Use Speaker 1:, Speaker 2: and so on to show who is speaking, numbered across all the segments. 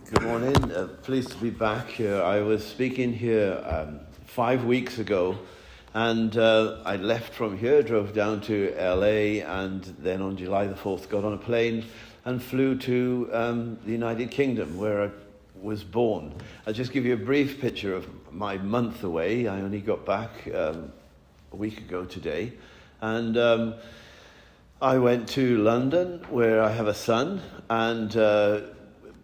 Speaker 1: Good morning. Pleased to be back here. I was speaking here 5 weeks ago, and I left from here, drove down to LA, and then on July the 4th got on a plane and flew to the United Kingdom, where I was born. I'll just give you a brief picture of my month away. I only got back a week ago today, and I went to London, where I have a son, and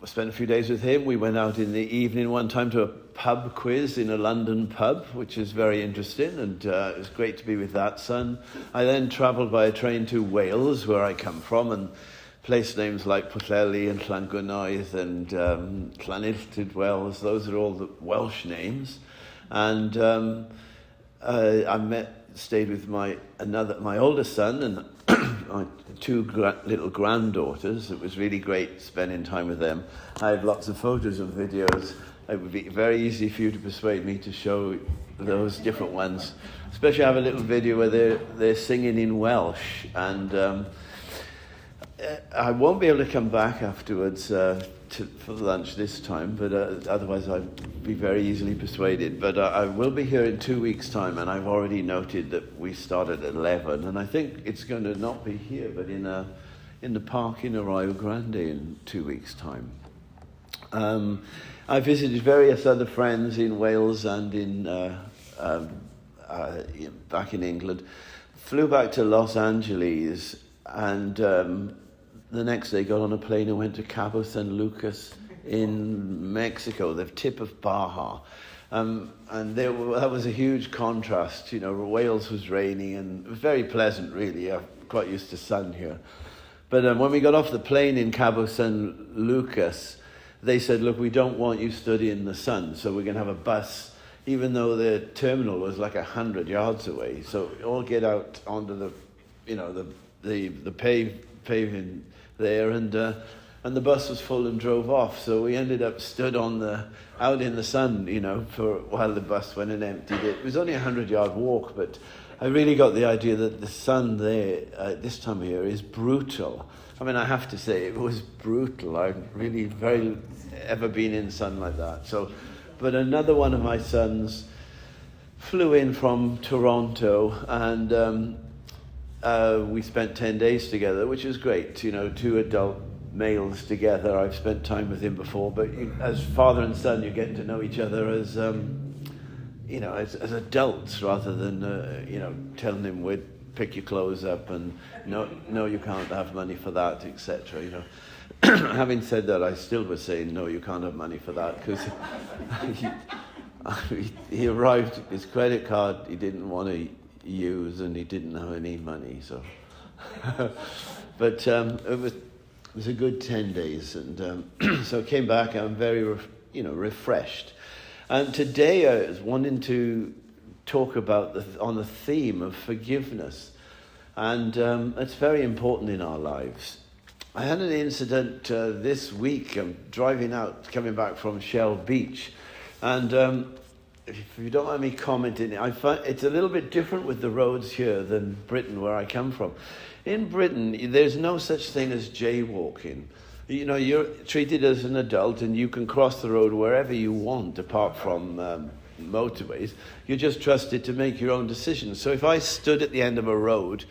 Speaker 1: spent a few days with him. We went out in the evening one time to a pub quiz in a London pub, which is very interesting, and it was great to be with that son. I then travelled by a train to Wales, where I come from, and place names like Pwllheli and Llangynoedd and Llaniltyd Wells, those are all the Welsh names. And I stayed with my oldest son and my two little granddaughters. It was really great spending time with them. I had lots of photos and videos. It would be very easy for you to persuade me to show those different ones. Especially I have a little video where they're singing in Welsh, and I won't be able to come back afterwards for lunch this time, but otherwise I'd be very easily persuaded. But I will be here in 2 weeks' time, and I've already noted that we start at 11, and I think it's going to not be here, but in the park in Arroyo Grande in 2 weeks' time. I visited various other friends in Wales and in back in England. Flew back to Los Angeles, and the next day got on a plane and went to Cabo San Lucas in Mexico, the tip of Baja. And that was a huge contrast. You know, Wales was raining, and it was very pleasant, really. I'm quite used to sun here. But when we got off the plane in Cabo San Lucas, they said, look, we don't want you studying in the sun, so we're going to have a bus, even though the terminal was like 100 yards away. So all get out onto the paving there, and the bus was full and drove off. So we ended up stood out in the sun, for while the bus went and emptied it. It was only a 100-yard walk, but I really got the idea that the sun there this time of year is brutal. I mean, I have to say it was brutal. I've really very ever been in sun like that. So, but another one of my sons flew in from Toronto, and we spent 10 days together, which is great. Two adult males together. I've spent time with him before, but as father and son, you get to know each other as as adults, rather than telling him we'd pick your clothes up and no, you can't have money for that, etc. Having said that, I still was saying no, you can't have money for that, because he arrived, his credit card he didn't want to use, and he didn't have any money, so but it was a good 10 days, and so I came back. I'm very refreshed, and today I was wanting to talk about on the theme of forgiveness, and it's very important in our lives. I had an incident this week. I'm coming back from Shell Beach, and if you don't mind me commenting, I find it's a little bit different with the roads here than Britain, where I come from. In Britain, there's no such thing as jaywalking. You're treated as an adult, and you can cross the road wherever you want, apart from motorways. You're just trusted to make your own decisions. So if I stood at the end of a road,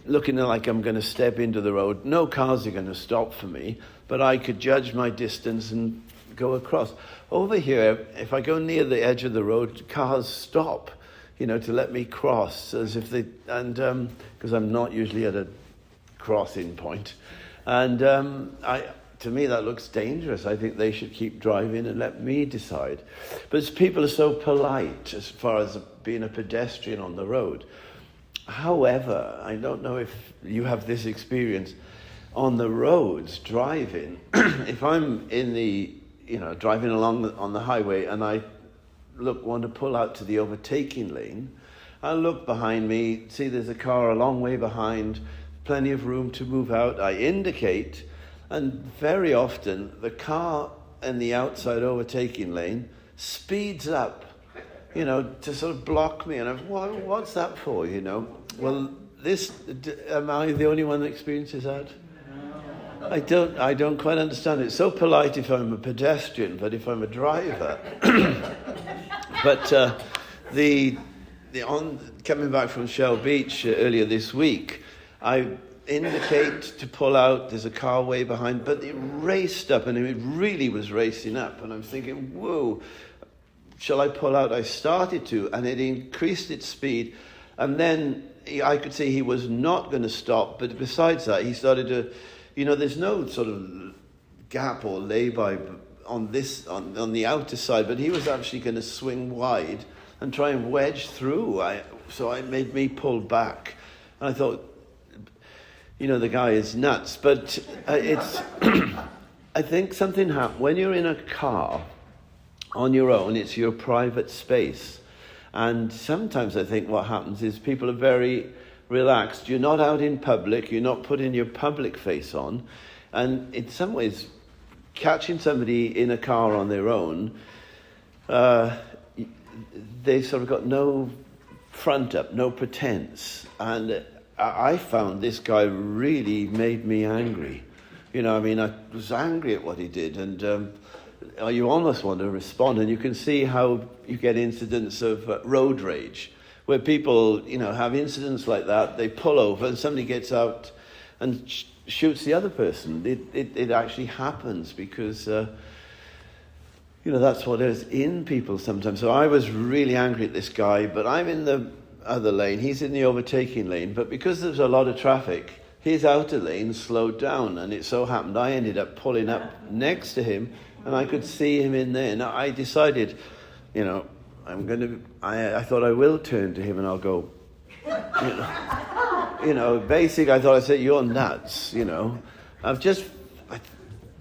Speaker 1: looking like I'm going to step into the road, no cars are going to stop for me, but I could judge my distance and go across. Over here, if I go near the edge of the road, cars stop, to let me cross, as if they, and because I'm not usually at a crossing point, and to me that looks dangerous. I think they should keep driving and let me decide. But people are so polite as far as being a pedestrian on the road. However, I don't know if you have this experience on the roads driving. If I'm in the driving along on the highway, and I want to pull out to the overtaking lane, I look behind me, see there's a car a long way behind, plenty of room to move out. I indicate, and very often the car in the outside overtaking lane speeds up, to sort of block me. And I'm, well, what's that for, Well, am I the only one that experiences that? I don't quite understand it. It's so polite if I'm a pedestrian, but if I'm a driver. But coming back from Shell Beach earlier this week, I indicate to pull out. There's a car way behind, but it raced up, and it really was racing up. And I'm thinking, whoa, shall I pull out? I started to, and it increased its speed. And then I could see he was not going to stop. But besides that, he started to, there's no sort of gap or lay-by on the outer side, but he was actually going to swing wide and try and wedge through. So it made me pull back. And I thought, the guy is nuts. But it's, I think something happened. When you're in a car on your own, it's your private space. And sometimes I think what happens is people are very relaxed. You're not out in public. You're not putting your public face on. And in some ways, catching somebody in a car on their own, they've sort of got no front up, no pretense. And I found this guy really made me angry. I was angry at what he did. And you almost want to respond. And you can see how you get incidents of road rage, where people, have incidents like that. They pull over and somebody gets out and shoots the other person. It actually happens because, that's what is in people sometimes. So I was really angry at this guy, but I'm in the other lane. He's in the overtaking lane. But because there's a lot of traffic, his outer lane slowed down. And it so happened I ended up pulling up next to him, and I could see him in there. Now I decided, I thought I will turn to him and I'll go, basically I thought I'd say, you're nuts,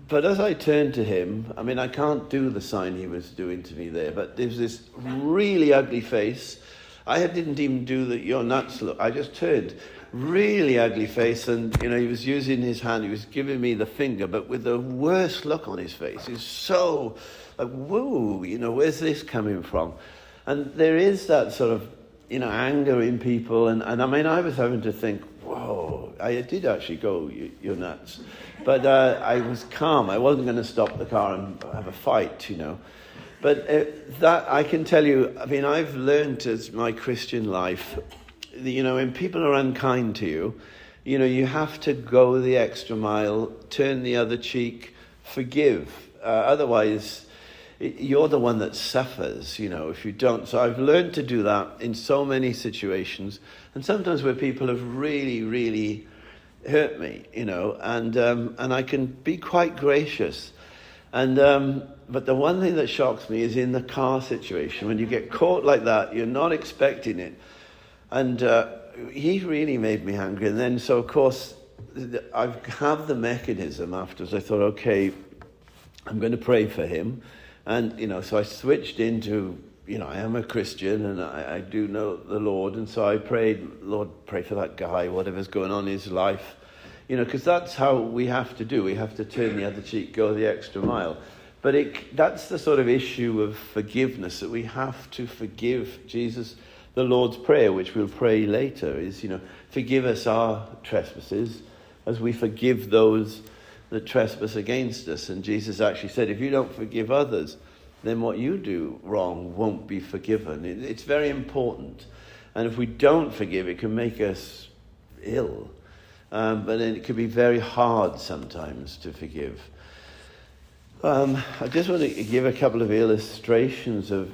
Speaker 1: but as I turned to him, I can't do the sign he was doing to me there, but there's this really ugly face. I didn't even do the you're nuts look. I just turned, really ugly face, and he was using his hand. He was giving me the finger, but with the worst look on his face. He's so like, whoa, where's this coming from? And there is that sort of, anger in people. And I was having to think, whoa, I did actually go, you're nuts. But I was calm. I wasn't going to stop the car and have a fight, But that, I can tell you, I've learned as my Christian life, when people are unkind to you, you have to go the extra mile, turn the other cheek, forgive. Otherwise, you're the one that suffers, if you don't. So I've learned to do that in so many situations, and sometimes where people have really, really hurt me, and I can be quite gracious. And but the one thing that shocks me is in the car situation, when you get caught like that, you're not expecting it. And he really made me angry. And then, so of course, I have the mechanism afterwards. I thought, okay, I'm going to pray for him. And, so I switched into, I am a Christian and I do know the Lord. And so I prayed, Lord, pray for that guy, whatever's going on in his life. Because that's how we have to do. We have to turn the other cheek, go the extra mile. But that's the sort of issue of forgiveness, that we have to forgive. Jesus, the Lord's Prayer, which we'll pray later, is, forgive us our trespasses as we forgive those that trespass against us. And Jesus actually said, if you don't forgive others, then what you do wrong won't be forgiven. It's very important. And if we don't forgive, it can make us ill. But then it can be very hard sometimes to forgive. I just want to give a couple of illustrations of,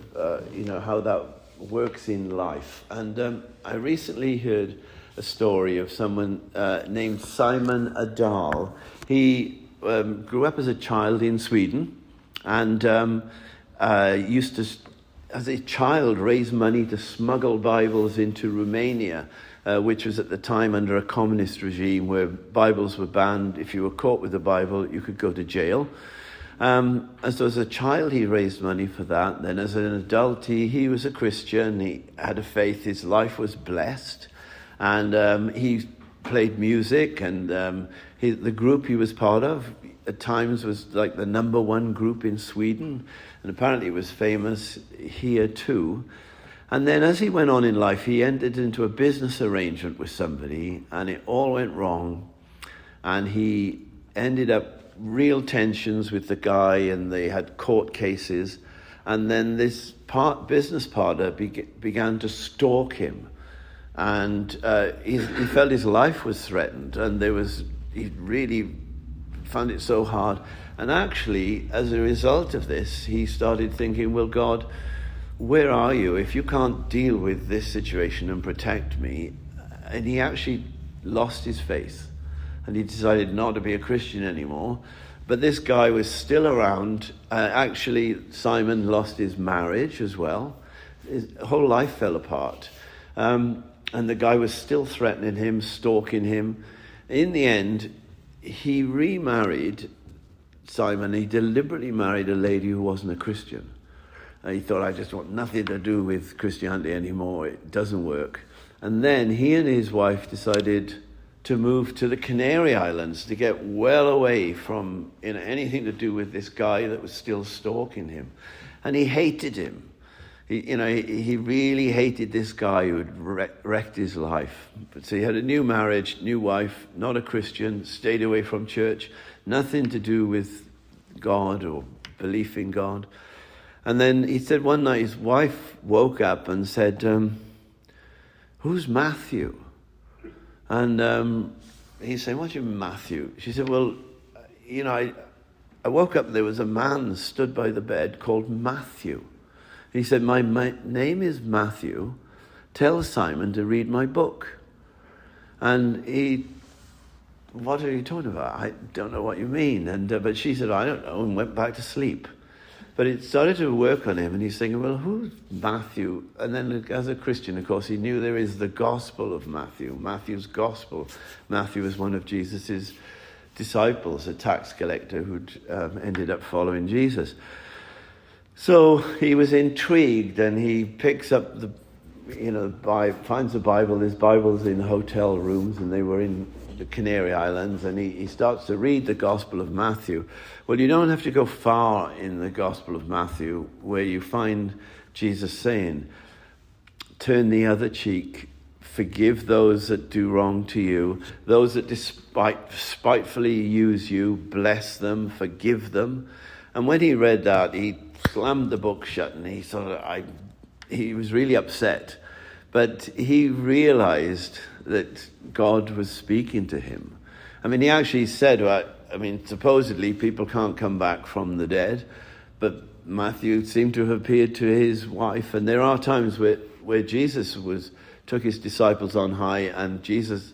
Speaker 1: how that works in life. And I recently heard a story of someone named Simon Adal. He grew up as a child in Sweden and used to, as a child, raise money to smuggle Bibles into Romania, which was at the time under a communist regime where Bibles were banned. If you were caught with a Bible, you could go to jail. And so as a child, he raised money for that. Then as an adult, he was a Christian. He had a faith. His life was blessed. And he played music. And the group he was part of at times was like the number one group in Sweden. And apparently it was famous here too. And then as he went on in life, he entered into a business arrangement with somebody. And it all went wrong. And he ended up real tensions with the guy, and they had court cases. And then this business partner began to stalk him. And he felt his life was threatened, and he really found it so hard. And actually, as a result of this, he started thinking, well, God, where are you? If you can't deal with this situation and protect me. And he actually lost his faith, and he decided not to be a Christian anymore. But this guy was still around. Actually, Simon lost his marriage as well. His whole life fell apart. And the guy was still threatening him, stalking him. In the end, he remarried Simon. He deliberately married a lady who wasn't a Christian. He thought, I just want nothing to do with Christianity anymore. It doesn't work. And then he and his wife decided to move to the Canary Islands to get well away from anything to do with this guy that was still stalking him. And he hated him. He really hated this guy who had wrecked his life. So he had a new marriage, new wife, not a Christian, stayed away from church, nothing to do with God or belief in God. And then he said one night his wife woke up and said, who's Matthew? And he said, what do you mean, Matthew? She said, well, I woke up, there was a man stood by the bed called Matthew. He said, my name is Matthew. Tell Simon to read my book. And what are you talking about? I don't know what you mean. But she said, I don't know, and went back to sleep. But it started to work on him, and he's thinking, well, who's Matthew? And then as a Christian, of course, he knew there is the Gospel of Matthew, Matthew's Gospel. Matthew was one of Jesus' disciples, a tax collector who'd ended up following Jesus. So he was intrigued, and he picks up finds the Bible. There's Bibles in hotel rooms, and they were in the Canary Islands, and he starts to read the Gospel of Matthew. Well, you don't have to go far in the Gospel of Matthew where you find Jesus saying, turn the other cheek, forgive those that do wrong to you, those that spitefully use you, bless them, forgive them. And when he read that, he slammed the book shut, and he was really upset. But he realized that God was speaking to him. I mean, he actually said, supposedly people can't come back from the dead, but Matthew seemed to have appeared to his wife. And there are times where Jesus took his disciples on high, and Jesus,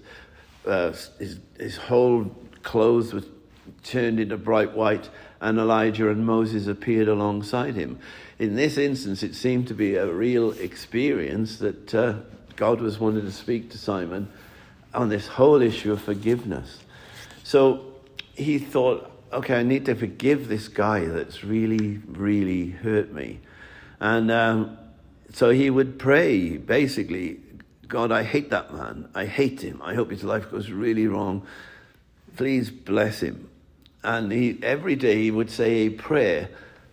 Speaker 1: his whole clothes were turned into bright white, and Elijah and Moses appeared alongside him. In this instance, it seemed to be a real experience that God was wanting to speak to Simon on this whole issue of forgiveness. So he thought, okay, I need to forgive this guy that's really, really hurt me. And so he would pray, basically, God, I hate that man. I hate him. I hope his life goes really wrong. Please bless him. And every day he would say a prayer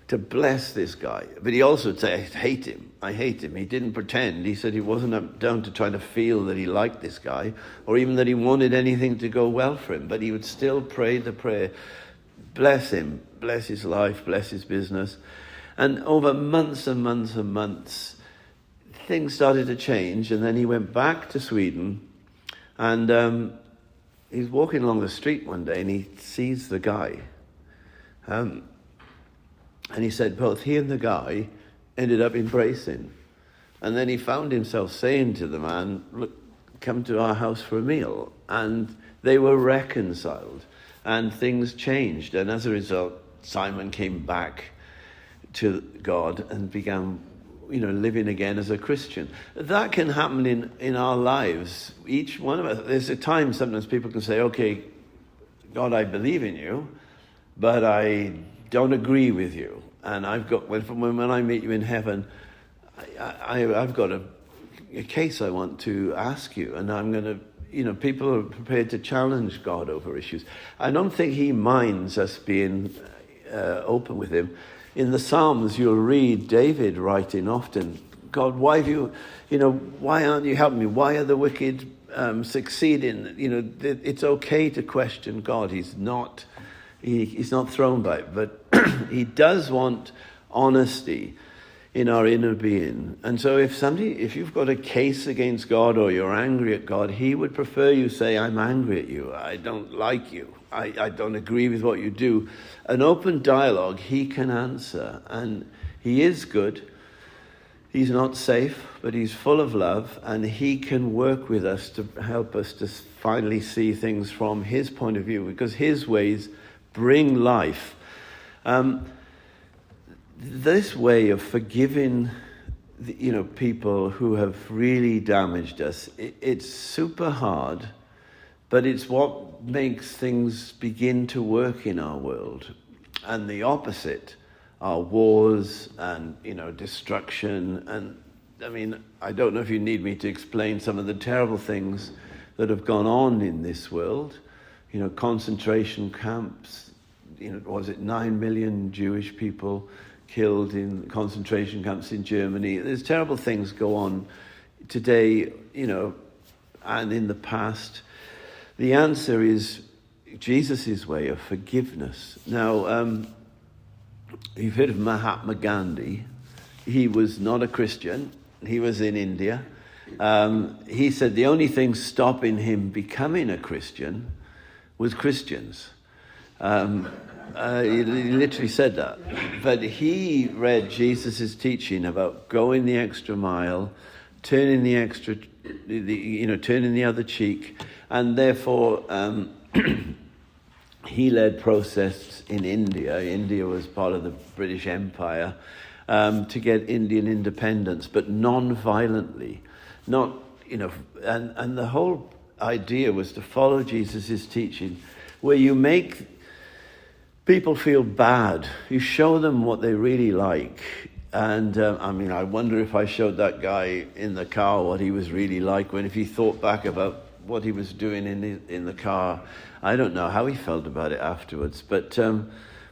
Speaker 1: to bless this guy. But he also would say, I hate him. I hate him. He didn't pretend. He said he wasn't down to trying to feel that he liked this guy, or even that he wanted anything to go well for him. But he would still pray the prayer, bless him, bless his life, bless his business. And over months and months and months, things started to change. And then he went back to Sweden, and he's walking along the street one day, and he sees the guy. And he said both he and the guy ended up embracing. And then he found himself saying to the man, look, come to our house for a meal. And they were reconciled, and things changed. And as a result, Simon came back to God and began living again as a Christian. That can happen in our lives. Each one of us, there's a time sometimes people can say, okay, God, I believe in you, but I don't agree with you. And when I meet you in heaven, I've got a case I want to ask you, and I'm going to, people are prepared to challenge God over issues. I don't think he minds us being open with him. In the Psalms, you'll read David writing often, God, why aren't you helping me? Why are the wicked succeed in, it's okay to question God. He's not thrown by it, but he does want honesty in our inner being. And so if you've got a case against God or you're angry at God, he would prefer you say, I'm angry at you. I don't like you. I don't agree with what you do. An open dialogue, he can answer. And he is good. He's not safe, but he's full of love. And he can work with us to help us to finally see things from his point of view, because his ways bring life. This way of forgiving, people who have really damaged us, it's super hard, but it's what makes things begin to work in our world. And the opposite are wars and, destruction. And I don't know if you need me to explain some of the terrible things that have gone on in this world. Concentration camps, was it 9 million Jewish people killed in concentration camps in Germany? There's terrible things go on today, and in the past. The answer is Jesus' way of forgiveness. Now, you've heard of Mahatma Gandhi. He was not a Christian. He was in India. He said the only thing stopping him becoming a Christian was Christians. He literally said that. But he read Jesus' teaching about going the extra mile, turning the other cheek, and therefore he led protests in India. India was part of the British Empire, to get Indian independence, but non-violently. And the whole idea was to follow Jesus' teaching, where you make people feel bad. You show them what they really like. And I wonder if I showed that guy in the car what he was really like, if he thought back about what he was doing in the car. I don't know how he felt about it afterwards. But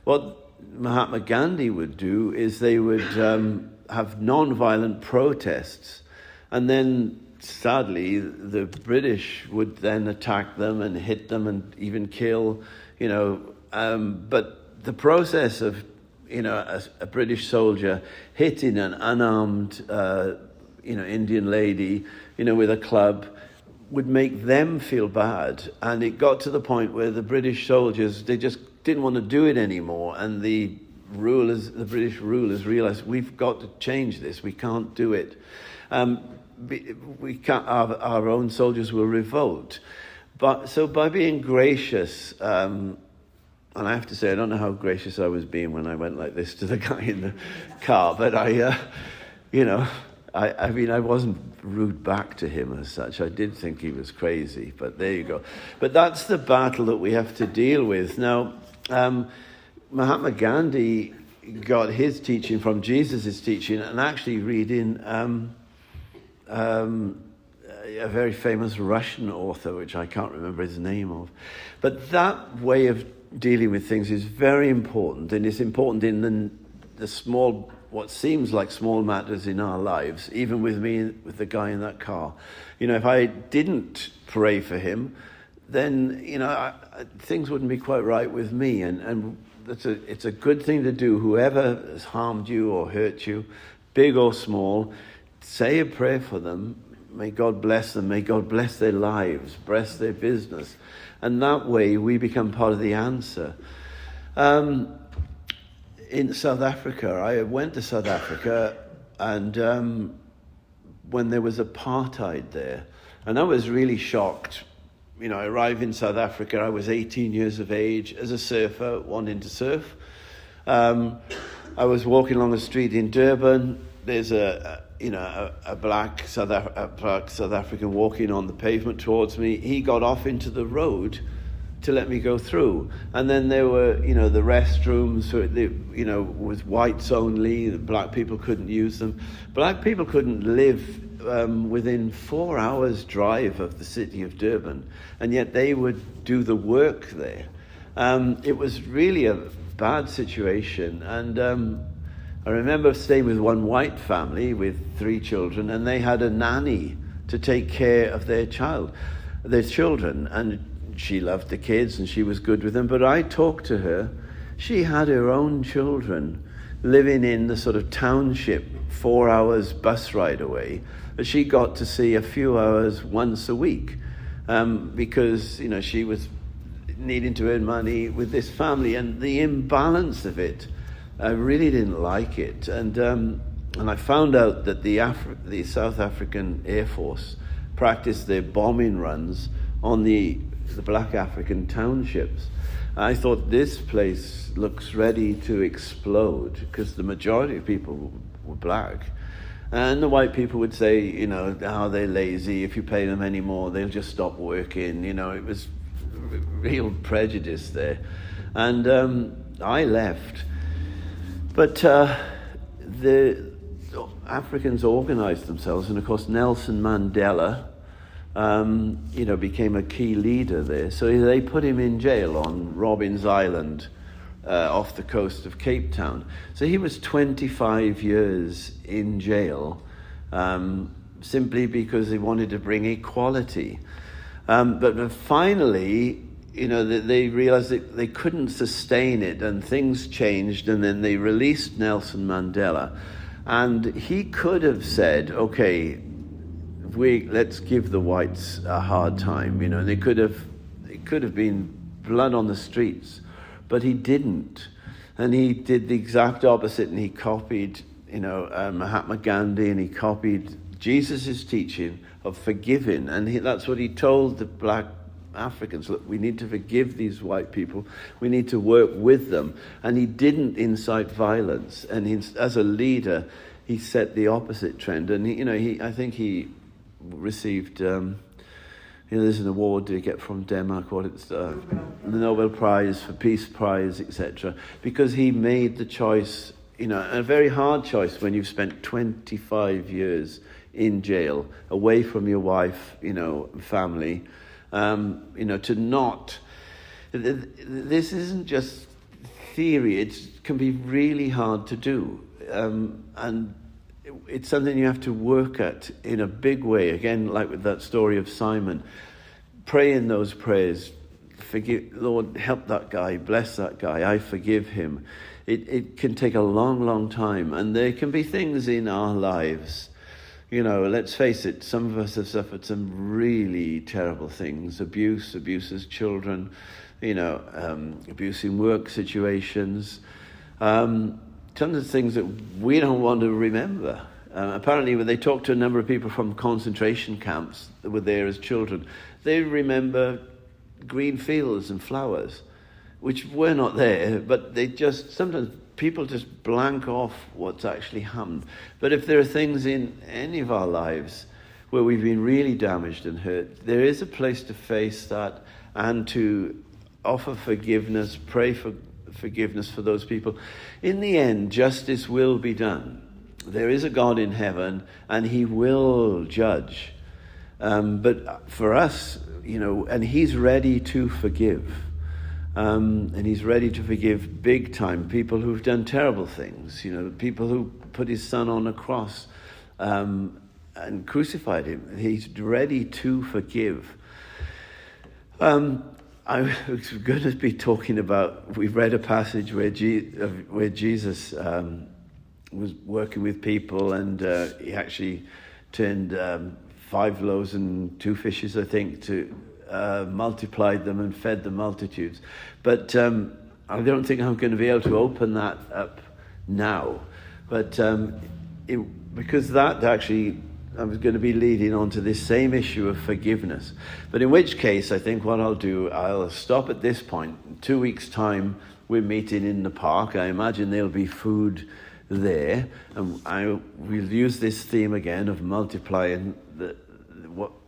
Speaker 1: what Mahatma Gandhi would do is they would have non-violent protests. And then, sadly, the British would then attack them and hit them and even kill, but the process of, a British soldier hitting an unarmed, Indian lady, with a club would make them feel bad. And it got to the point where the British soldiers, they just didn't want to do it anymore. And the British rulers realized, we've got to change this. We can't do it. We can't, our own soldiers will revolt. But so by being gracious, and I have to say, I don't know how gracious I was being when I went like this to the guy in the car, but I wasn't rude back to him as such. I did think he was crazy, but there you go. But that's the battle that we have to deal with. Now, Mahatma Gandhi got his teaching from Jesus' teaching, and actually reading a very famous Russian author, which I can't remember his name of. But that way of dealing with things is very important, and it's important in the small, what seems like small matters in our lives, even with me, with the guy in that car. If I didn't pray for him, then, things wouldn't be quite right with me, and it's a good thing to do. Whoever has harmed you or hurt you, big or small, say a prayer for them. May God bless them. May God bless their lives, bless their business. And that way we become part of the answer. In South Africa, I went to South Africa, and when there was apartheid there, and I was really shocked. I arrived in South Africa, I was 18 years of age, as a surfer, wanting to surf. I was walking along the street in Durban. There's a black South African walking on the pavement towards me. He got off into the road to let me go through. And then there were, the restrooms, with whites only. The black people couldn't use them. Black people couldn't live within 4 hours drive of the city of Durban, and yet they would do the work there. It was really a bad situation. And I remember staying with one white family with 3 children, and they had a nanny to take care of their child. their children, and she loved the kids and she was good with them. But I talked to her. She had her own children living in the sort of township 4 hours bus ride away, but she got to see a few hours once a week, because she was needing to earn money with this family, and the imbalance of it, I really didn't like it. And I found out that the South African Air Force practiced their bombing runs on the black African townships. I thought, this place looks ready to explode, because the majority of people were black. And the white people would say, how they're lazy. If you pay them any more, they'll just stop working. It was real prejudice there. And I left. But the Africans organized themselves. And of course, Nelson Mandela, became a key leader there. So they put him in jail on Robben's Island, off the coast of Cape Town. So he was 25 years in jail, simply because they wanted to bring equality. But finally, they realized that they couldn't sustain it, and things changed, and then they released Nelson Mandela. And he could have said, okay, let's give the whites a hard time. It could have been blood on the streets, but he didn't, and he did the exact opposite. And he copied, Mahatma Gandhi, and he copied Jesus' teaching of forgiving, and that's what he told the black Africans. Look, we need to forgive these white people. We need to work with them, and he didn't incite violence. And as a leader, he set the opposite trend. And I think he received, there's an award to get from Denmark, the Nobel Prize for Peace Prize, etc., because he made the choice, a very hard choice when you've spent 25 years in jail, away from your wife, family, to not. This isn't just theory. It can be really hard to do, and it's something you have to work at in a big way. Again, like with that story of Simon, pray in those prayers. Forgive, Lord, help that guy, bless that guy, I forgive him. It can take a long, long time, and there can be things in our lives. Let's face it, some of us have suffered some really terrible things, abuse as children, abuse in work situations. Tons of things that we don't want to remember. Apparently, when they talked to a number of people from concentration camps that were there as children, they remember green fields and flowers, which were not there, but sometimes people just blank off what's actually happened. But if there are things in any of our lives where we've been really damaged and hurt, there is a place to face that and to offer forgiveness, pray for forgiveness for those people. In the end, justice will be done. There is a God in heaven, and he will judge. But for us, and he's ready to forgive. And he's ready to forgive big time people who've done terrible things. People who put his son on a cross and crucified him. He's ready to forgive. I was going to be talking about, we read a passage where Jesus was working with people, and he actually turned 5 loaves and 2 fishes, I think, to multiplied them and fed the multitudes. But I don't think I'm going to be able to open that up now. But because that actually, I was going to be leading on to this same issue of forgiveness. But in which case, I think what I'll do, I'll stop at this point. In 2 weeks' time, we're meeting in the park. I imagine there'll be food there. And we'll use this theme again of multiplying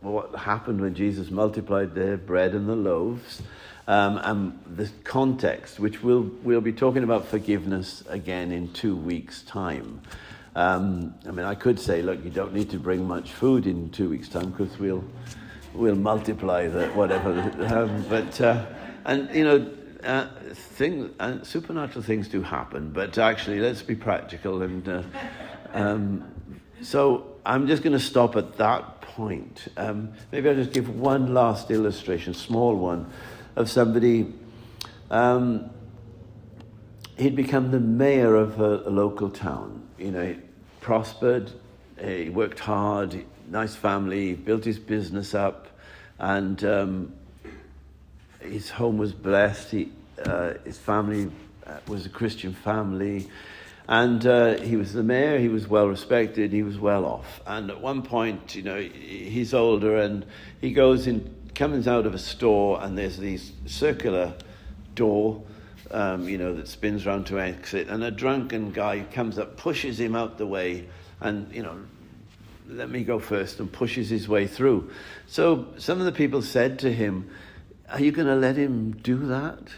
Speaker 1: what happened when Jesus multiplied the bread and the loaves, and the context, which we'll be talking about forgiveness again in 2 weeks' time. I could say, look, you don't need to bring much food in 2 weeks' time, because we'll multiply the whatever. Supernatural things do happen, but actually, let's be practical. And so I'm just going to stop at that point. Maybe I'll just give one last illustration, small one, of somebody. He'd become the mayor of a local town. He prospered, he worked hard, nice family, built his business up, and his home was blessed. His family was a Christian family, and he was the mayor. He was well respected. He was well off. And at one point, he's older, and he comes out of a store, and there's this circular door, that spins round to exit, and a drunken guy comes up, pushes him out the way, and let me go first, and pushes his way through. So some of the people said to him, "Are you going to let him do that?"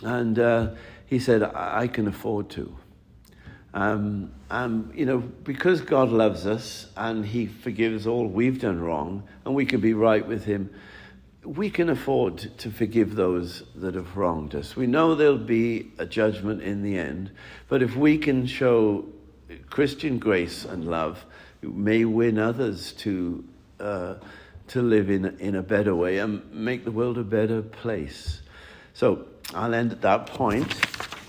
Speaker 1: And he said, "I can afford to." Because God loves us and he forgives all we've done wrong, and we can be right with him, we can afford to forgive those that have wronged us. We know there'll be a judgment in the end, but if we can show Christian grace and love, it may win others to live in a better way and make the world a better place. So I'll end at that point.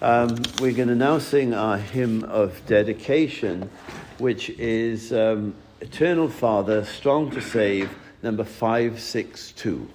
Speaker 1: We're going to now sing our hymn of dedication, which is Eternal Father, Strong to Save, number 562.